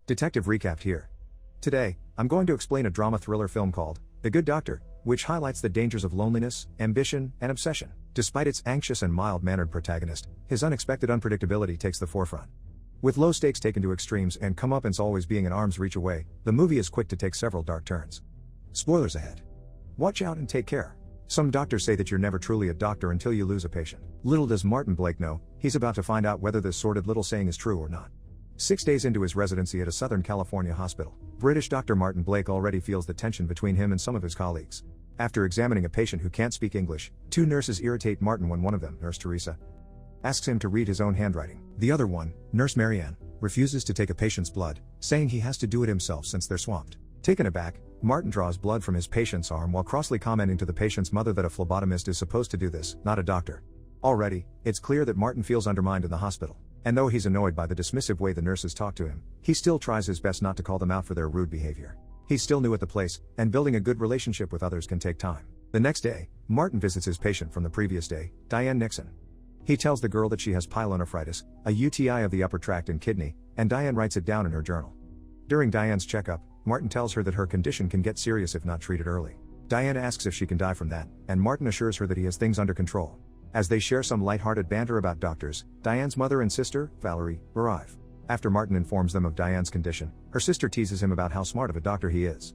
Detective Recap here. Today, I'm going to explain a drama thriller film called The Good Doctor, which highlights the dangers of loneliness, ambition, and obsession. Despite its anxious and mild-mannered protagonist, his unexpected unpredictability takes the forefront. With low stakes taken to extremes and comeuppance always being an arm's reach away, the movie is quick to take several dark turns. Spoilers ahead. Watch out and take care. Some doctors say that you're never truly a doctor until you lose a patient. Little does Martin Blake know, he's about to find out whether this sordid little saying is true or not. 6 days into his residency at a Southern California hospital, British Dr. Martin Blake already feels the tension between him and some of his colleagues. After examining a patient who can't speak English, 2 nurses irritate Martin when one of them, Nurse Teresa, asks him to read his own handwriting. The other one, Nurse Marianne, refuses to take a patient's blood, saying he has to do it himself since they're swamped. Taken aback, Martin draws blood from his patient's arm while crossly commenting to the patient's mother that a phlebotomist is supposed to do this, not a doctor. Already, it's clear that Martin feels undermined in the hospital. And though he's annoyed by the dismissive way the nurses talk to him, he still tries his best not to call them out for their rude behavior. He's still new at the place, and building a good relationship with others can take time. The next day, Martin visits his patient from the previous day, Diane Nixon. He tells the girl that she has pyelonephritis, a UTI of the upper tract and kidney, and Diane writes it down in her journal. During Diane's checkup, Martin tells her that her condition can get serious if not treated early. Diane asks if she can die from that, and Martin assures her that he has things under control. As they share some lighthearted banter about doctors, Diane's mother and sister, Valerie, arrive. After Martin informs them of Diane's condition, her sister teases him about how smart of a doctor he is.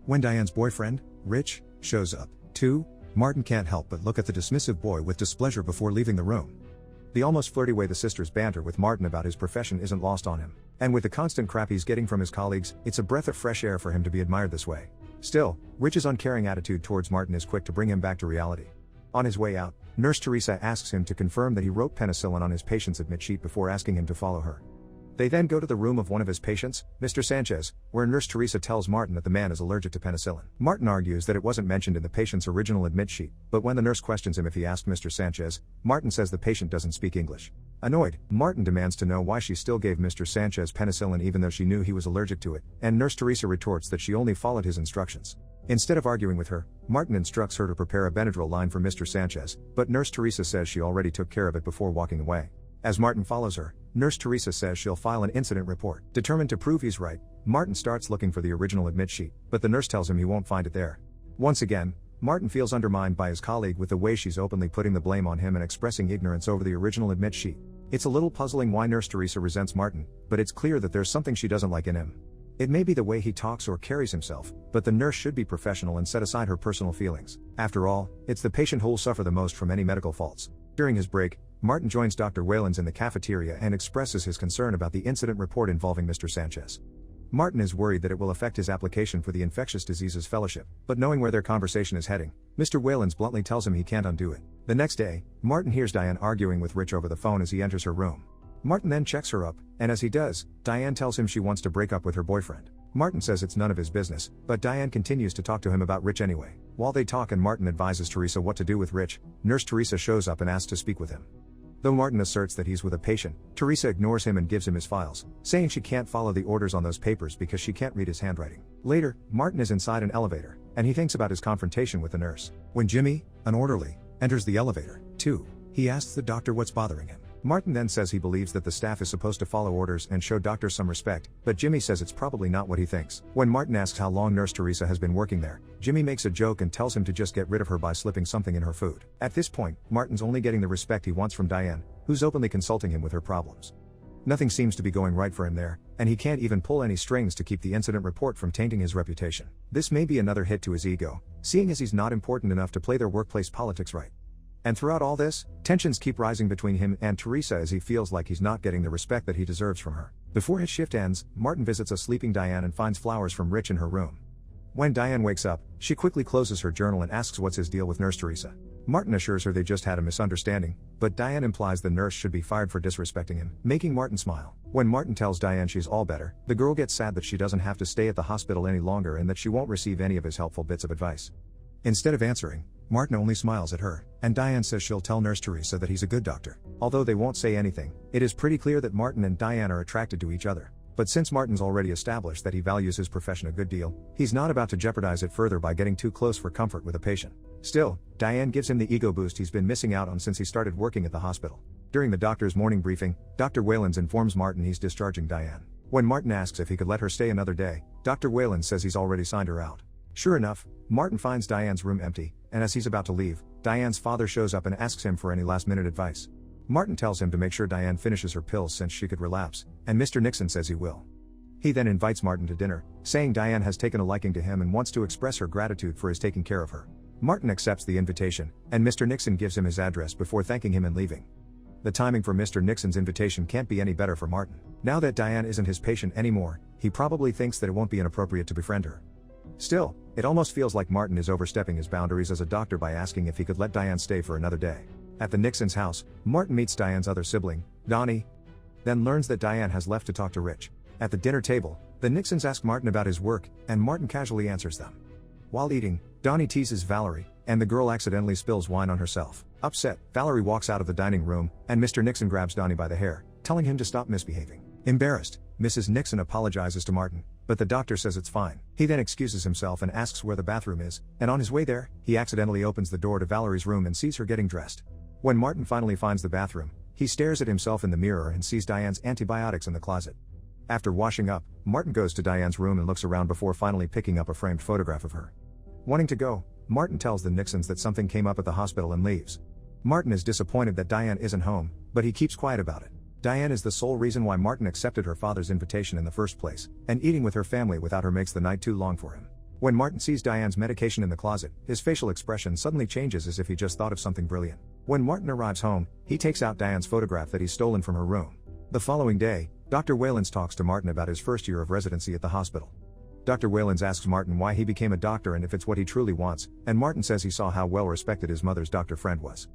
When Diane's boyfriend, Rich, shows up, too, Martin can't help but look at the dismissive boy with displeasure before leaving the room. The almost flirty way the sisters banter with Martin about his profession isn't lost on him. And with the constant crap he's getting from his colleagues, it's a breath of fresh air for him to be admired this way. Still, Rich's uncaring attitude towards Martin is quick to bring him back to reality. On his way out, Nurse Teresa asks him to confirm that he wrote penicillin on his patient's admit sheet before asking him to follow her. They then go to the room of one of his patients, Mr. Sanchez, where Nurse Teresa tells Martin that the man is allergic to penicillin. Martin argues that it wasn't mentioned in the patient's original admit sheet, but when the nurse questions him if he asked Mr. Sanchez, Martin says the patient doesn't speak English. Annoyed, Martin demands to know why she still gave Mr. Sanchez penicillin even though she knew he was allergic to it, and Nurse Teresa retorts that she only followed his instructions. Instead of arguing with her, Martin instructs her to prepare a Benadryl line for Mr. Sanchez, but Nurse Teresa says she already took care of it before walking away. As Martin follows her, Nurse Teresa says she'll file an incident report. Determined to prove he's right, Martin starts looking for the original admit sheet, but the nurse tells him he won't find it there. Once again, Martin feels undermined by his colleague with the way she's openly putting the blame on him and expressing ignorance over the original admit sheet. It's a little puzzling why Nurse Teresa resents Martin, but it's clear that there's something she doesn't like in him. It may be the way he talks or carries himself, but the nurse should be professional and set aside her personal feelings. After all, it's the patient who'll suffer the most from any medical faults. During his break, Martin joins Dr. Whalens in the cafeteria and expresses his concern about the incident report involving Mr. Sanchez. Martin is worried that it will affect his application for the Infectious Diseases Fellowship, but knowing where their conversation is heading, Mr. Whalens bluntly tells him he can't undo it. The next day, Martin hears Diane arguing with Rich over the phone as he enters her room. Martin then checks her up, and as he does, Diane tells him she wants to break up with her boyfriend. Martin says it's none of his business, but Diane continues to talk to him about Rich anyway. While they talk and Martin advises Teresa what to do with Rich, Nurse Teresa shows up and asks to speak with him. Though Martin asserts that he's with a patient, Teresa ignores him and gives him his files, saying she can't follow the orders on those papers because she can't read his handwriting. Later, Martin is inside an elevator, and he thinks about his confrontation with the nurse. When Jimmy, an orderly, enters the elevator, too, he asks the doctor what's bothering him. Martin then says he believes that the staff is supposed to follow orders and show doctors some respect, but Jimmy says it's probably not what he thinks. When Martin asks how long Nurse Teresa has been working there, Jimmy makes a joke and tells him to just get rid of her by slipping something in her food. At this point, Martin's only getting the respect he wants from Diane, who's openly consulting him with her problems. Nothing seems to be going right for him there, and he can't even pull any strings to keep the incident report from tainting his reputation. This may be another hit to his ego, seeing as he's not important enough to play their workplace politics right. And throughout all this, tensions keep rising between him and Teresa as he feels like he's not getting the respect that he deserves from her. Before his shift ends, Martin visits a sleeping Diane and finds flowers from Rich in her room. When Diane wakes up, she quickly closes her journal and asks what's his deal with Nurse Teresa. Martin assures her they just had a misunderstanding, but Diane implies the nurse should be fired for disrespecting him, making Martin smile. When Martin tells Diane she's all better, the girl gets sad that she doesn't have to stay at the hospital any longer and that she won't receive any of his helpful bits of advice. Instead of answering, Martin only smiles at her, and Diane says she'll tell Nurse Teresa that he's a good doctor. Although they won't say anything, it is pretty clear that Martin and Diane are attracted to each other. But since Martin's already established that he values his profession a good deal, he's not about to jeopardize it further by getting too close for comfort with a patient. Still, Diane gives him the ego boost he's been missing out on since he started working at the hospital. During the doctor's morning briefing, Dr. Whalens informs Martin he's discharging Diane. When Martin asks if he could let her stay another day, Dr. Wayland says he's already signed her out. Sure enough, Martin finds Diane's room empty, and as he's about to leave, Diane's father shows up and asks him for any last-minute advice. Martin tells him to make sure Diane finishes her pills since she could relapse, and Mr. Nixon says he will. He then invites Martin to dinner, saying Diane has taken a liking to him and wants to express her gratitude for his taking care of her. Martin accepts the invitation, and Mr. Nixon gives him his address before thanking him and leaving. The timing for Mr. Nixon's invitation can't be any better for Martin. Now that Diane isn't his patient anymore, he probably thinks that it won't be inappropriate to befriend her. Still, it almost feels like Martin is overstepping his boundaries as a doctor by asking if he could let Diane stay for another day. At the Nixons' house, Martin meets Diane's other sibling, Donnie, then learns that Diane has left to talk to Rich. At the dinner table, the Nixons ask Martin about his work, and Martin casually answers them. While eating, Donnie teases Valerie, and the girl accidentally spills wine on herself. Upset, Valerie walks out of the dining room, and Mr. Nixon grabs Donnie by the hair, telling him to stop misbehaving. Embarrassed, Mrs. Nixon apologizes to Martin, but the doctor says it's fine. He then excuses himself and asks where the bathroom is, and on his way there, he accidentally opens the door to Valerie's room and sees her getting dressed. When Martin finally finds the bathroom, he stares at himself in the mirror and sees Diane's antibiotics in the closet. After washing up, Martin goes to Diane's room and looks around before finally picking up a framed photograph of her. Wanting to go, Martin tells the Nixons that something came up at the hospital and leaves. Martin is disappointed that Diane isn't home, but he keeps quiet about it. Diane is the sole reason why Martin accepted her father's invitation in the first place, and eating with her family without her makes the night too long for him. When Martin sees Diane's medication in the closet, his facial expression suddenly changes as if he just thought of something brilliant. When Martin arrives home, he takes out Diane's photograph that he's stolen from her room. The following day, Dr. Wayland talks to Martin about his first year of residency at the hospital. Dr. Wayland asks Martin why he became a doctor and if it's what he truly wants, and Martin says he saw how well respected his mother's doctor friend was.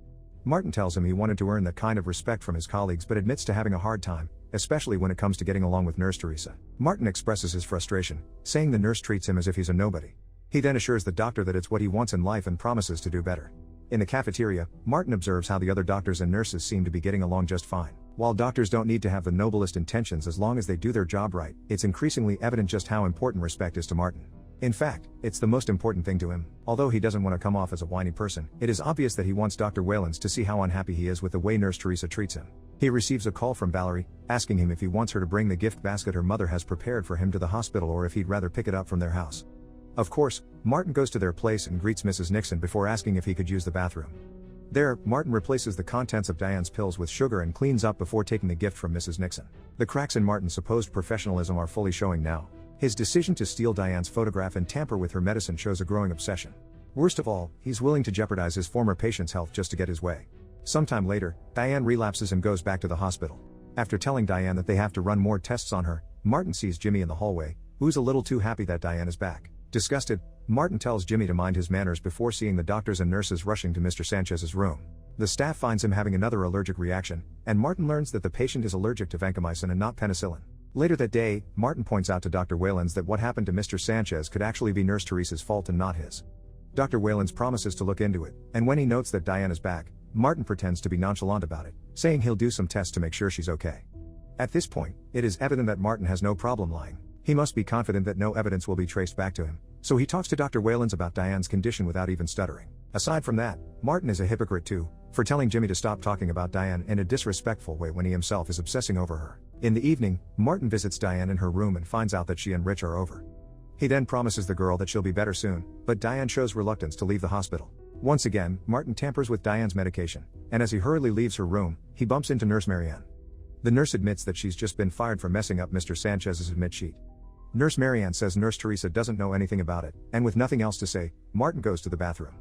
Martin tells him he wanted to earn that kind of respect from his colleagues but admits to having a hard time, especially when it comes to getting along with Nurse Teresa. Martin expresses his frustration, saying the nurse treats him as if he's a nobody. He then assures the doctor that it's what he wants in life and promises to do better. In the cafeteria, Martin observes how the other doctors and nurses seem to be getting along just fine. While doctors don't need to have the noblest intentions as long as they do their job right, it's increasingly evident just how important respect is to Martin. In fact, it's the most important thing to him. Although he doesn't want to come off as a whiny person, it is obvious that he wants Dr. Wayland to see how unhappy he is with the way Nurse Teresa treats him. He receives a call from Valerie, asking him if he wants her to bring the gift basket her mother has prepared for him to the hospital or if he'd rather pick it up from their house. Of course, Martin goes to their place and greets Mrs. Nixon before asking if he could use the bathroom. There, Martin replaces the contents of Diane's pills with sugar and cleans up before taking the gift from Mrs. Nixon. The cracks in Martin's supposed professionalism are fully showing now. His decision to steal Diane's photograph and tamper with her medicine shows a growing obsession. Worst of all, he's willing to jeopardize his former patient's health just to get his way. Sometime later, Diane relapses and goes back to the hospital. After telling Diane that they have to run more tests on her, Martin sees Jimmy in the hallway, who's a little too happy that Diane is back. Disgusted, Martin tells Jimmy to mind his manners before seeing the doctors and nurses rushing to Mr. Sanchez's room. The staff finds him having another allergic reaction, and Martin learns that the patient is allergic to vancomycin and not penicillin. Later that day, Martin points out to Dr. Wayland that what happened to Mr. Sanchez could actually be Nurse Teresa's fault and not his. Dr. Wayland promises to look into it, and when he notes that Diane is back, Martin pretends to be nonchalant about it, saying he'll do some tests to make sure she's okay. At this point, it is evident that Martin has no problem lying. He must be confident that no evidence will be traced back to him, so he talks to Dr. Wayland about Diane's condition without even stuttering. Aside from that, Martin is a hypocrite too, for telling Jimmy to stop talking about Diane in a disrespectful way when he himself is obsessing over her. In the evening, Martin visits Diane in her room and finds out that she and Rich are over. He then promises the girl that she'll be better soon, but Diane shows reluctance to leave the hospital. Once again, Martin tampers with Diane's medication, and as he hurriedly leaves her room, he bumps into Nurse Marianne. The nurse admits that she's just been fired for messing up Mr. Sanchez's admit sheet. Nurse Marianne says Nurse Teresa doesn't know anything about it, and with nothing else to say, Martin goes to the bathroom.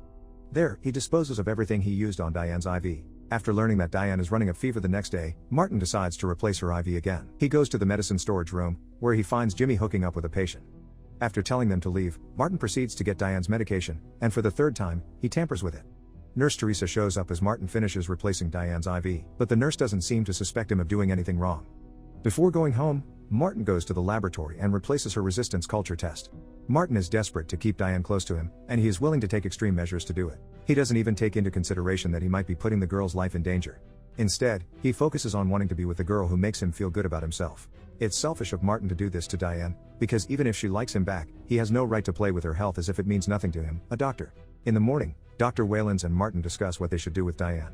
There, he disposes of everything he used on Diane's IV. After learning that Diane is running a fever the next day, Martin decides to replace her IV again. He goes to the medicine storage room, where he finds Jimmy hooking up with a patient. After telling them to leave, Martin proceeds to get Diane's medication, and for the third time, he tampers with it. Nurse Teresa shows up as Martin finishes replacing Diane's IV, but the nurse doesn't seem to suspect him of doing anything wrong. Before going home, Martin goes to the laboratory and replaces her resistance culture test. Martin is desperate to keep Diane close to him, and he is willing to take extreme measures to do it. He doesn't even take into consideration that he might be putting the girl's life in danger. Instead, he focuses on wanting to be with the girl who makes him feel good about himself. It's selfish of Martin to do this to Diane, because even if she likes him back, he has no right to play with her health as if it means nothing to him, a doctor. In the morning, Dr. Wayland and Martin discuss what they should do with Diane.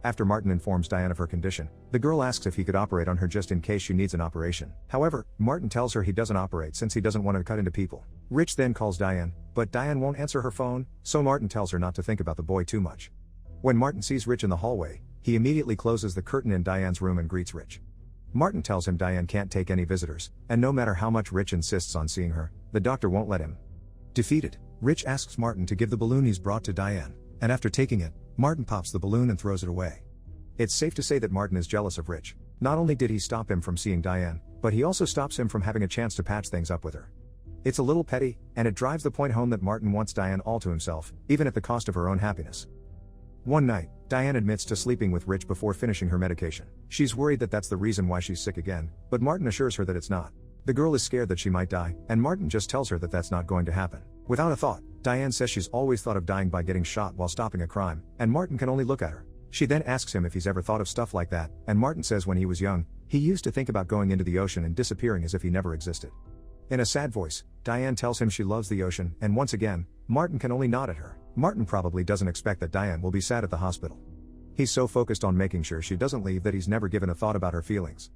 After Martin informs Diane of her condition, the girl asks if he could operate on her just in case she needs an operation. However, Martin tells her he doesn't operate since he doesn't want to cut into people. Rich then calls Diane, but Diane won't answer her phone, so Martin tells her not to think about the boy too much. When Martin sees Rich in the hallway, he immediately closes the curtain in Diane's room and greets Rich. Martin tells him Diane can't take any visitors, and no matter how much Rich insists on seeing her, the doctor won't let him. Defeated, Rich asks Martin to give the balloon he's brought to Diane, and after taking it, Martin pops the balloon and throws it away. It's safe to say that Martin is jealous of Rich. Not only did he stop him from seeing Diane, but he also stops him from having a chance to patch things up with her. It's a little petty, and it drives the point home that Martin wants Diane all to himself, even at the cost of her own happiness. One night, Diane admits to sleeping with Rich before finishing her medication. She's worried that that's the reason why she's sick again, but Martin assures her that it's not. The girl is scared that she might die, and Martin just tells her that that's not going to happen. Without a thought, Diane says she's always thought of dying by getting shot while stopping a crime, and Martin can only look at her. She then asks him if he's ever thought of stuff like that, and Martin says when he was young, he used to think about going into the ocean and disappearing as if he never existed. In a sad voice, Diane tells him she loves the ocean, and once again, Martin can only nod at her. Martin probably doesn't expect that Diane will be sad at the hospital. He's so focused on making sure she doesn't leave that he's never given a thought about her feelings.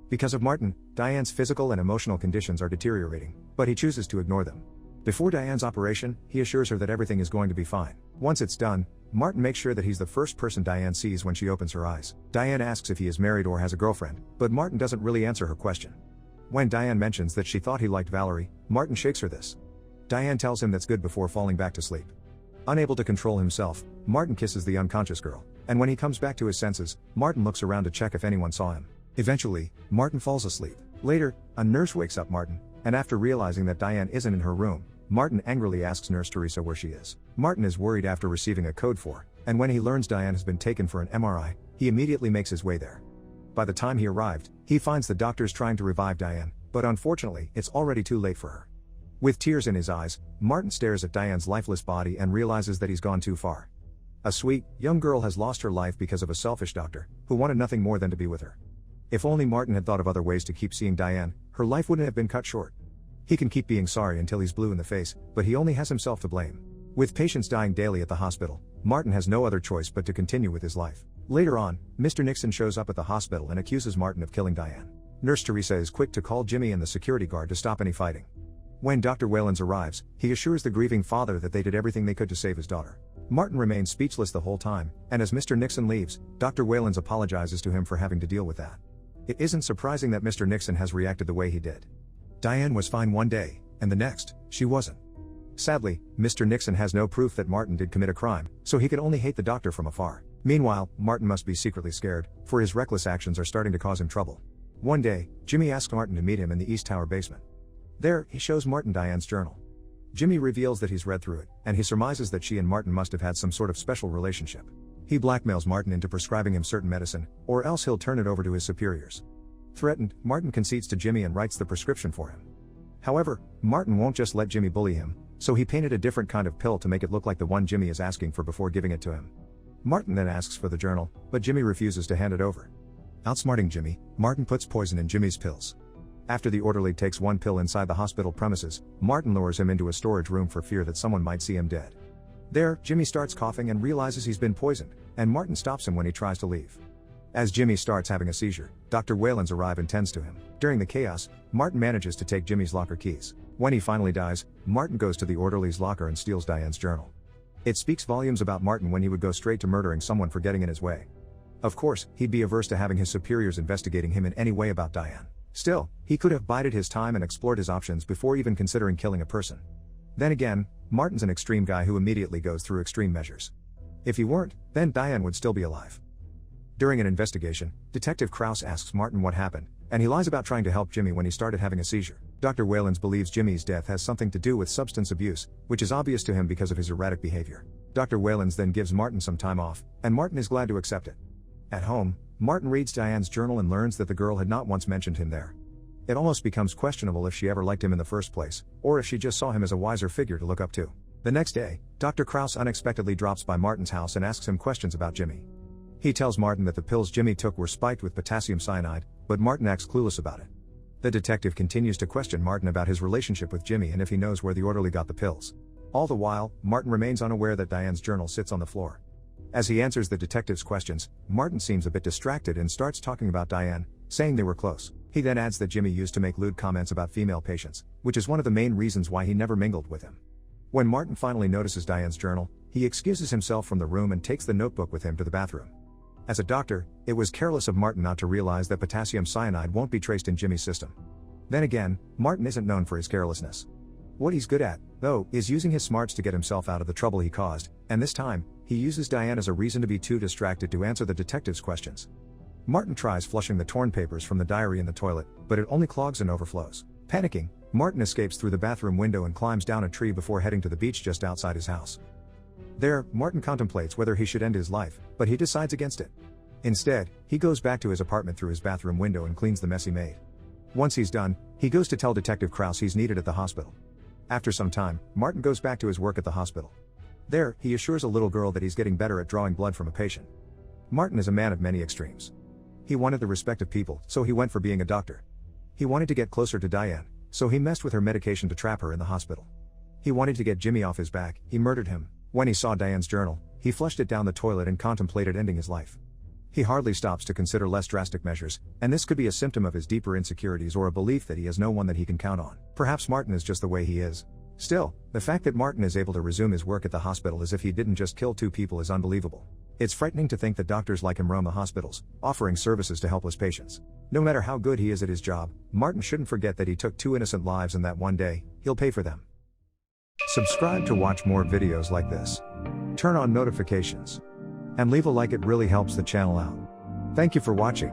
Because of Martin, Diane's physical and emotional conditions are deteriorating, but he chooses to ignore them. Before Diane's operation, he assures her that everything is going to be fine. Once it's done, Martin makes sure that he's the first person Diane sees when she opens her eyes. Diane asks if he is married or has a girlfriend, but Martin doesn't really answer her question. When Diane mentions that she thought he liked Valerie, Martin shakes her this. Diane tells him that's good before falling back to sleep. Unable to control himself, Martin kisses the unconscious girl, and when he comes back to his senses, Martin looks around to check if anyone saw him. Eventually, Martin falls asleep. Later, a nurse wakes up Martin, and after realizing that Diane isn't in her room, Martin angrily asks Nurse Teresa where she is. Martin is worried after receiving a code for, and when he learns Diane has been taken for an MRI, he immediately makes his way there. By the time he arrived, he finds the doctors trying to revive Diane, but unfortunately, it's already too late for her. With tears in his eyes, Martin stares at Diane's lifeless body and realizes that he's gone too far. A sweet, young girl has lost her life because of a selfish doctor, who wanted nothing more than to be with her. If only Martin had thought of other ways to keep seeing Diane, her life wouldn't have been cut short. He can keep being sorry until he's blue in the face, but he only has himself to blame. With patients dying daily at the hospital, Martin has no other choice but to continue with his life. Later on, Mr. Nixon shows up at the hospital and accuses Martin of killing Diane. Nurse Teresa is quick to call Jimmy and the security guard to stop any fighting. When Dr. Whalens arrives, he assures the grieving father that they did everything they could to save his daughter. Martin remains speechless the whole time, and as Mr. Nixon leaves, Dr. Whalens apologizes to him for having to deal with that. It isn't surprising that Mr. Nixon has reacted the way he did. Diane was fine one day, and the next, she wasn't. Sadly, Mr. Nixon has no proof that Martin did commit a crime, so he can only hate the doctor from afar. Meanwhile, Martin must be secretly scared, for his reckless actions are starting to cause him trouble. One day, Jimmy asks Martin to meet him in the East Tower basement. There, he shows Martin Diane's journal. Jimmy reveals that he's read through it, and he surmises that she and Martin must have had some sort of special relationship. He blackmails Martin into prescribing him certain medicine, or else he'll turn it over to his superiors. Threatened, Martin concedes to Jimmy and writes the prescription for him. However, Martin won't just let Jimmy bully him, so he painted a different kind of pill to make it look like the one Jimmy is asking for before giving it to him. Martin then asks for the journal, but Jimmy refuses to hand it over. Outsmarting Jimmy, Martin puts poison in Jimmy's pills. After the orderly takes one pill inside the hospital premises, Martin lures him into a storage room for fear that someone might see him dead. There, Jimmy starts coughing and realizes he's been poisoned, and Martin stops him when he tries to leave. As Jimmy starts having a seizure, Dr. Whalens arrives and tends to him. During the chaos, Martin manages to take Jimmy's locker keys. When he finally dies, Martin goes to the orderly's locker and steals Diane's journal. It speaks volumes about Martin when he would go straight to murdering someone for getting in his way. Of course, he'd be averse to having his superiors investigating him in any way about Diane. Still, he could have bided his time and explored his options before even considering killing a person. Then again, Martin's an extreme guy who immediately goes through extreme measures. If he weren't, then Diane would still be alive. During an investigation, Detective Krause asks Martin what happened, and he lies about trying to help Jimmy when he started having a seizure. Dr. Whalens believes Jimmy's death has something to do with substance abuse, which is obvious to him because of his erratic behavior. Dr. Whalens then gives Martin some time off, and Martin is glad to accept it. At home, Martin reads Diane's journal and learns that the girl had not once mentioned him there. It almost becomes questionable if she ever liked him in the first place, or if she just saw him as a wiser figure to look up to. The next day, Dr. Krause unexpectedly drops by Martin's house and asks him questions about Jimmy. He tells Martin that the pills Jimmy took were spiked with potassium cyanide, but Martin acts clueless about it. The detective continues to question Martin about his relationship with Jimmy and if he knows where the orderly got the pills. All the while, Martin remains unaware that Diane's journal sits on the floor. As he answers the detective's questions, Martin seems a bit distracted and starts talking about Diane, saying they were close. He then adds that Jimmy used to make lewd comments about female patients, which is one of the main reasons why he never mingled with him. When Martin finally notices Diane's journal, he excuses himself from the room and takes the notebook with him to the bathroom. As a doctor, it was careless of Martin not to realize that potassium cyanide won't be traced in Jimmy's system. Then again, Martin isn't known for his carelessness. What he's good at, though, is using his smarts to get himself out of the trouble he caused, and this time, he uses Diane as a reason to be too distracted to answer the detective's questions. Martin tries flushing the torn papers from the diary in the toilet, but it only clogs and overflows. Panicking, Martin escapes through the bathroom window and climbs down a tree before heading to the beach just outside his house. There, Martin contemplates whether he should end his life, but he decides against it. Instead, he goes back to his apartment through his bathroom window and cleans the mess he made. Once he's done, he goes to tell Detective Krause he's needed at the hospital. After some time, Martin goes back to his work at the hospital. There, he assures a little girl that he's getting better at drawing blood from a patient. Martin is a man of many extremes. He wanted the respect of people, so he went for being a doctor. He wanted to get closer to Diane, so he messed with her medication to trap her in the hospital. He wanted to get Jimmy off his back, he murdered him. When he saw Diane's journal, he flushed it down the toilet and contemplated ending his life. He hardly stops to consider less drastic measures, and this could be a symptom of his deeper insecurities or a belief that he has no one that he can count on. Perhaps Martin is just the way he is. Still, the fact that Martin is able to resume his work at the hospital as if he didn't just kill 2 people is unbelievable. It's frightening to think that doctors like him roam the hospitals, offering services to helpless patients. No matter how good he is at his job, Martin shouldn't forget that he took 2 innocent lives and that one day, he'll pay for them. Subscribe to watch more videos like this. Turn on notifications. And leave a like, it really helps the channel out. Thank you for watching.